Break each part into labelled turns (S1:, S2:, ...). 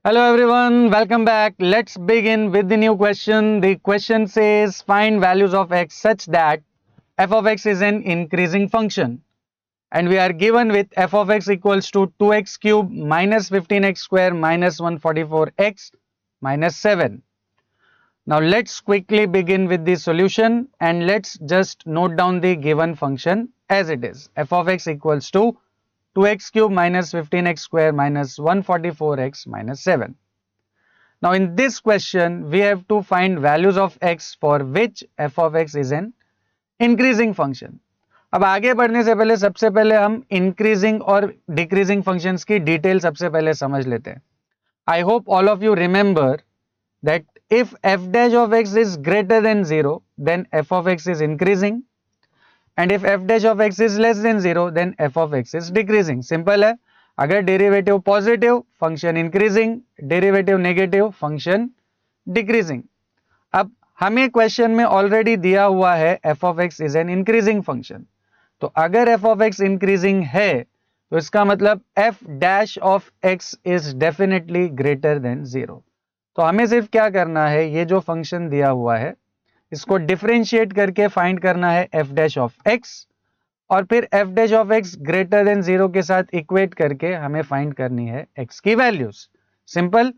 S1: Hello everyone, welcome back. Let's begin with the new question. The question says find values of x such that f of x is an increasing function. And we are given with f of x equals to 2x cube minus 15x square minus 144x minus 7. Now let's quickly begin with the solution and let's just note down the given function as it is. F of x equals to 2x cube minus 15x square minus 144x minus 7. Now in this question, we have to find values of x for which f of x is an increasing function. अब आगे बढ़ने से पहले सबसे पहले हम increasing और decreasing functions की डिटेल सबसे पहले समझ लेते हैं. I hope all of you remember that if f dash of x is greater than 0, then f of x is increasing, and if f dash of x is less than 0, then f of x is decreasing. Simple है. अगर derivative positive function increasing, derivative negative function decreasing. अब हमें question में already दिया हुआ है f of x is an increasing function. तो अगर f of x इंक्रीजिंग है तो इसका मतलब f dash of x is definitely greater than 0. तो हमें सिर्फ क्या करना है, ये जो फंक्शन दिया हुआ है इसको डिफरेंशिएट करके फाइंड करना है f डैश ऑफ x, और फिर f dash of x greater than 0 के साथ इक्वेट करके हमें फाइंड करनी है x की वैल्यूज. सिंपल.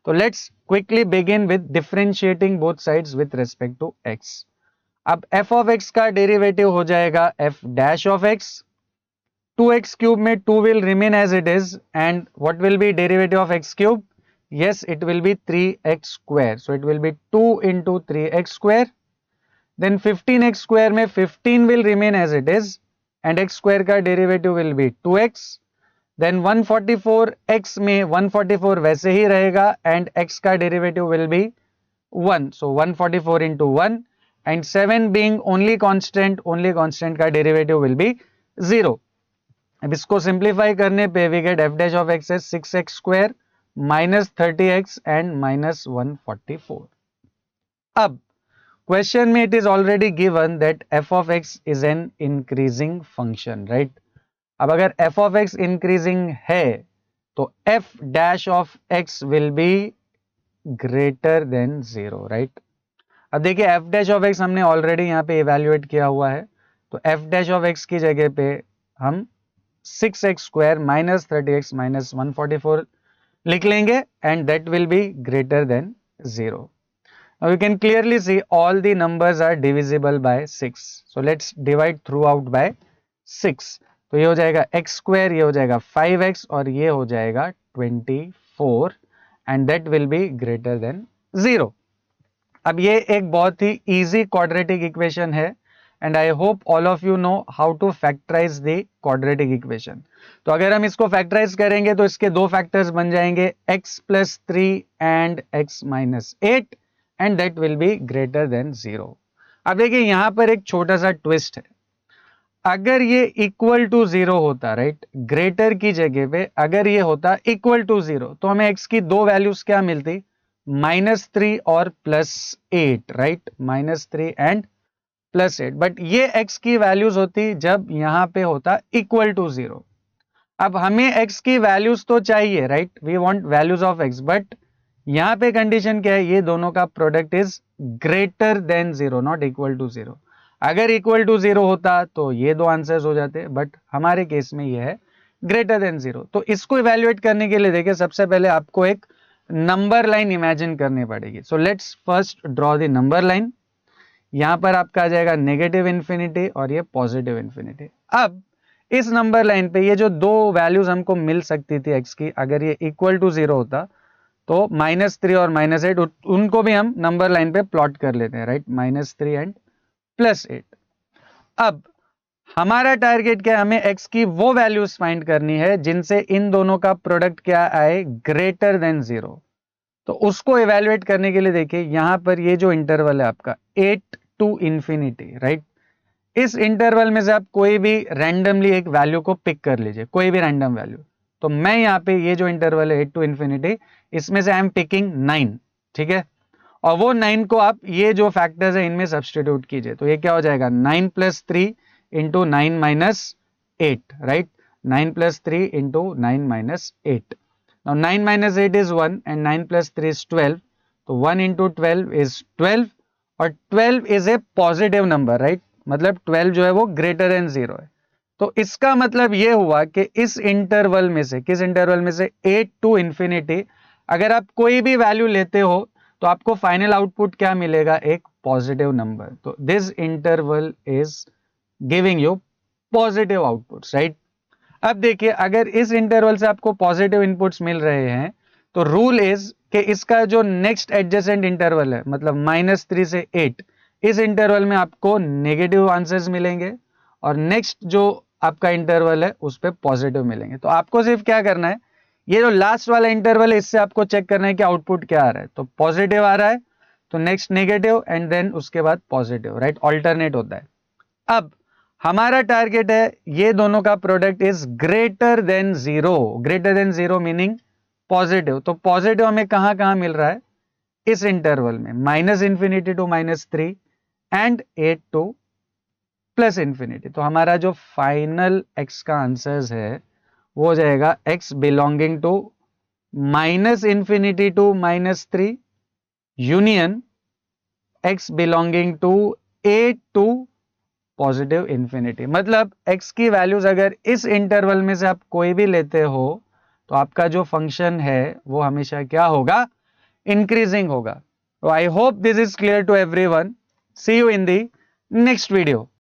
S1: तो let's quickly begin with differentiating both sides with respect to x. अब f ऑफ x का डेरिवेटिव हो जाएगा f dash of x. 2x cube में 2 will remain as it is, and what will be derivative of x cube? Yes, it will be 3x square. So it will be 2 into 3x square. Then 15x square में 15 will remain as it is, and x square का derivative will be 2x. Then 144x में 144 वैसे ही रहेगा, and x का derivative will be 1. So 144 into 1, and 7 being only constant का derivative will be 0. अब इसको simplify करने पे we get f dash of x is 6x square minus 30x and minus 144. अब क्वेश्चन में it is already given that f of x is an increasing function, right. अब अगर f of x increasing है तो f dash of x will be greater than 0, right. अब देखिए f dash of x हमने already यहाँ पे evaluate किया हुआ है, तो f डैश ऑफ x की जगह पे हम 6x square minus 30x minus 144 लिख लेंगे, and that will be greater than 0. Now you can clearly see all the numbers are divisible by 6. So let's divide throughout by 6. तो ये हो जाएगा x square, ये हो जाएगा 5x और ये हो जाएगा 24, and that will be greater than 0. अब ये एक बहुत ही easy quadratic equation है, and I hope all of you know how to factorize the quadratic equation. तो अगर हम इसको factorize करेंगे तो इसके दो factors बन जाएंगे x plus 3 and x minus 8, and that will be greater than 0. अब देखिए यहाँ पर एक छोटा सा twist है. अगर ये इक्वल टू 0 होता, राइट, ग्रेटर की जगह पे अगर ये होता इक्वल टू 0, तो हमें x की दो वैल्यूज क्या मिलती, -3 और +8, राइट, -3 एंड +8. बट ये x की वैल्यूज होती जब यहां पे होता इक्वल टू 0. अब हमें x की वैल्यूज तो चाहिए, right, we want values of x, but यहां पे कंडीशन क्या है, ये दोनों का product is greater than 0, not equal to 0. अगर इक्वल टू 0 होता तो ये दो आंसर्स हो जाते, बट हमारे केस में ये है ग्रेटर देन 0. तो इसको इवेल्युएट करने के लिए देखिए सबसे पहले आपको एक नंबर लाइन इमेजिन करनी पड़ेगी. So let's first draw the number line. यहां पर आपका आ जाएगा नेगेटिव इन्फिनिटी और ये पॉजिटिव इन्फिनिटी. अब इस नंबर लाइन पे ये जो दो वैल्यूज हमको मिल सकती थी x की, अगर ये इक्वल टू 0 होता तो -3 और -8 उनको भी हम नंबर लाइन पे प्लॉट कर लेते हैं, राइट, -3 एंड +8. अब हमारा टारगेट क्या है, हमें x की वो वैल्यूज फाइंड करनी है जिनसे इन दोनों का प्रोडक्ट क्या आए, ग्रेटर देन 0. तो उसको इवेल्युएट करने के लिए देखिए यहां पर ये जो इंटरवल है आपका 8 टू इंफिनिटी, राइट, इस इंटरवल में से आप कोई भी रैंडमली एक वैल्यू को पिक कर लीजिए, कोई भी रैंडम वैल्यू. तो मैं यहाँ पे ये जो इंटरवल है 8 टू इंफिनिटी, इसमें से आई एम पिकिंग 9, ठीक है, और वो 9 को आप ये जो फैक्टर्स है इनमें सब्सटीट्यूट कीजिए. तो ये क्या हो जाएगा, 9 + 3 into 9 - 8, right, 9 + 3 into 9 - 8. Now 9 minus 8 is 1 and 9 plus 3 is 12. तो 1 into 12 is 12 और 12 is a positive number, right? मतलब 12 जो है वो greater than 0 है. तो इसका मतलब ये हुआ कि इस इंटरवल में से, किस इंटरवल में से 8 to infinity, अगर आप कोई भी वैल्यू लेते हो तो आपको फाइनल आउटपुट क्या मिलेगा? एक पॉजिटिव नंबर. तो this interval is giving you positive outputs, right? अब देखिए, अगर इस इंटरवल से आपको पॉजिटिव इनपुट्स मिल रहे हैं तो रूल इज कि इसका जो नेक्स्ट एडजेसेंट इंटरवल है, मतलब -3 से 8, इस इंटरवल में आपको नेगेटिव आंसर्स मिलेंगे और नेक्स्ट जो आपका इंटरवल है उस पर पॉजिटिव मिलेंगे. तो आपको सिर्फ क्या करना है, ये जो लास्ट वाला इंटरवल है इससे आपको चेक करना है कि आउटपुट क्या आ रहा है. तो पॉजिटिव आ रहा है तो नेक्स्ट नेगेटिव एंड देन उसके बाद पॉजिटिव, राइट? ऑल्टरनेट होता है. अब हमारा टारगेट है ये दोनों का product is greater than 0. Greater than 0 meaning positive. तो पॉजिटिव हमें कहां कहां मिल रहा है? इस इंटरवल में, -∞ to -3 एंड 8 to +∞. तो हमारा जो फाइनल x का आंसर है वो हो जाएगा x belonging to -∞ to -3 union x belonging to 8 to +∞. मतलब x की वैल्यूज अगर इस इंटरवल में से आप कोई भी लेते हो तो आपका जो फंक्शन है वो हमेशा क्या होगा? इंक्रीजिंग होगा. So I hope this is clear to everyone. See you in the next video.